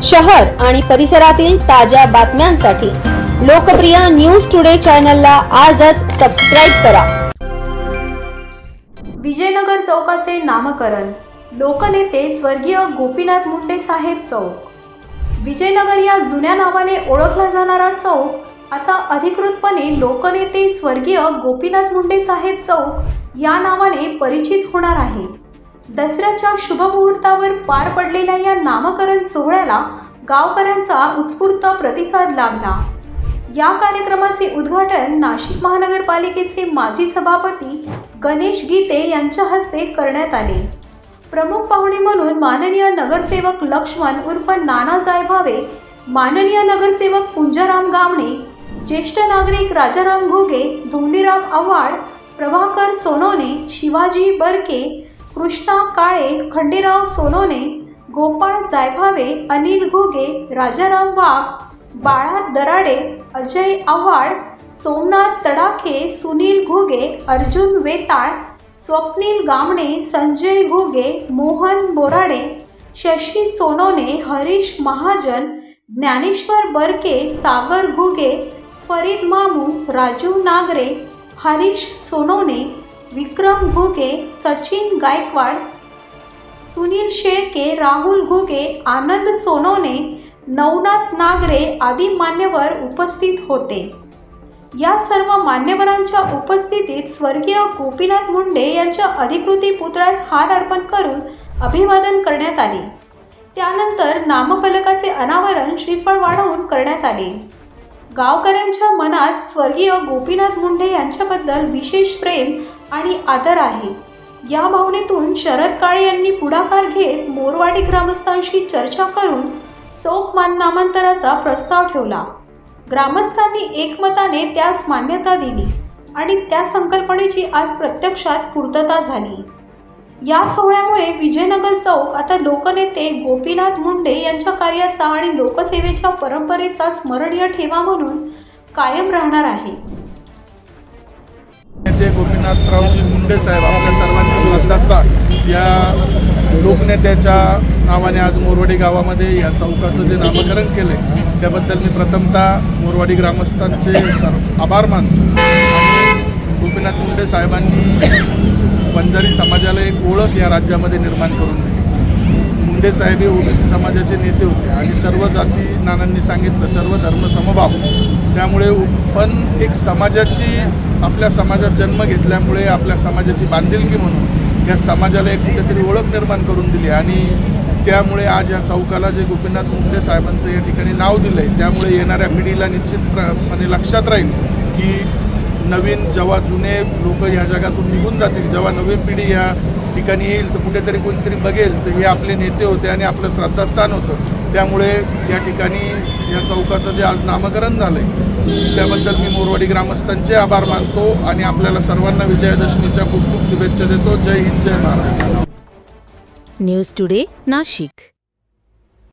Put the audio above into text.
शहर आणि परिसरातील ताज्या बातम्यांसाठी लोकप्रिय न्यूज टुडे चॅनलला आजच सबस्क्राइब करा। विजयनगर चौकाचे नामकरण, लोकनेते स्वर्गीय गोपीनाथ मुंडे साहेब चौक। विजयनगर या जुन्या नावाने ओळखला जाणारा चौक आता अधिकृतपणे लोकनेते स्वर्गीय गोपीनाथ मुंडे साहेब चौक या नावाने परिचित होणार आहे। दसऱ्याच्या शुभ मुहूर्तावर पार पडलेल्या या नामकरण सोहळ्याला गावकऱ्यांचा उत्स्फूर्त प्रतिसाद लाभला। या कार्यक्रमाचे उद्घाटन नाशिक महानगरपालिकेचे माजी सभापती गणेश गीते यांच्या हस्ते करण्यात आले। प्रमुख पाहुणे म्हणून माननीय नगरसेवक लक्ष्मण उर्फ नाना जायभावे, माननीय नगरसेवक पुंजाराम गावणे, ज्येष्ठ नागरिक राजाराम घोगे, धोंडीराम आव्हाड, प्रभाकर सोनोने, शिवाजी बरके, कृष्णा काळे, खंडेराव सोनोने, गोपाळ जायभावे, अनिल घोगे, राजाराम वाघ, बाळा दराडे, अजय आव्हाड, सोमनाथ तडाखे, सुनील घोगे, अर्जुन वेताळ, स्वप्नील गामणे, संजय घोगे, मोहन बोराडे, शशी सोनोने, हरीश महाजन, ज्ञानेश्वर बरके, सागर घोगे, फरीद मामू, राजू नागरे, हरीश सोनोने, विक्रम घोगे, सचिन गायकवाड, सुनील शेळके, राहुल घोगे, आनंद सोनोने, नवनाथ नागरे आदी मान्यवर उपस्थित होते। या सर्व मान्यवरांच्या उपस्थितीत स्वर्गीय गोपीनाथ मुंडे यांच्या अधिकृती पुतळ्यास हार अर्पण करून अभिवादन करण्यात आले। त्यानंतर नामफलकाचे अनावरण श्रीफळ वाढवून करण्यात आले। गावकऱ्यांच्या मनात स्वर्गीय गोपीनाथ मुंडे यांच्याबद्दल विशेष प्रेम आणि आदर आहे। या भावनेतून शरद काळे यांनी पुढाकार घेत मोरवाडी ग्रामस्थांशी चर्चा करून चौक नामांतराचा प्रस्ताव ठेवला। ग्रामस्थांनी एकमताने त्यास मान्यता दिली आणि त्या संकल्पनेची आज प्रत्यक्षात पूर्तता झाली। या सोहळ्यामुळे विजयनगर चौक आता लोकनेते गोपीनाथ मुंडे यांच्या कार्याचा आणि लोकसेवेच्या परंपरेचा स्मरणीय ठेवा म्हणून कायम राहणार आहे। नेते गोपीनाथरावजी मुंडे साहेब आपल्या सर्वांचे श्रद्धास्थान या लोकनेत्याच्या नावाने आज मोरवाडी गावामध्ये या चौकाचं जे नामकरण केले त्याबद्दल मी प्रथमतः मोरवाडी ग्रामस्थांचे आभार मानतो। गोपीनाथ मुंडे साहेबांनी बंजारी समाजाला एक ओळख या राज्यामध्ये निर्माण करून दिली। मुंडे साहेब हे ओबीसी समाजाचे नेते होते आणि सर्व जाती नानांनी सांगितलं सर्व धर्म समभाव, त्यामुळे पण एक समाजाची आपल्या समाजात जन्म घेतल्यामुळे आपल्या समाजाची बांधिलकी म्हणून या समाजाला एक कुठेतरी ओळख निर्माण करून दिली आणि त्यामुळे आज या चौकाला जे गोपीनाथ मुंडे साहेबांचं या ठिकाणी नाव दिलं आहे त्यामुळे येणाऱ्या पिढीला निश्चितपणे लक्षात राहील की नवीन जेव्हा जुने लोक या जगातून निघून जातील, जेव्हा नवीन पिढी या ठिकाणी येईल तर कुठेतरी कोणीतरी बघेल तर हे आपले नेते होते आणि आपलं श्रद्धास्थान होतं। त्यामुळे या ठिकाणी या चौकाचं जे आज नामकरण झालं आहे त्याबद्दल मी मोरवाडी ग्रामस्थांचे आभार मानतो आणि आपल्याला सर्वांना विजयादशमीच्या खूप खूप शुभेच्छा देतो। जय हिंद, जय महाराष्ट्र। News today Nashik.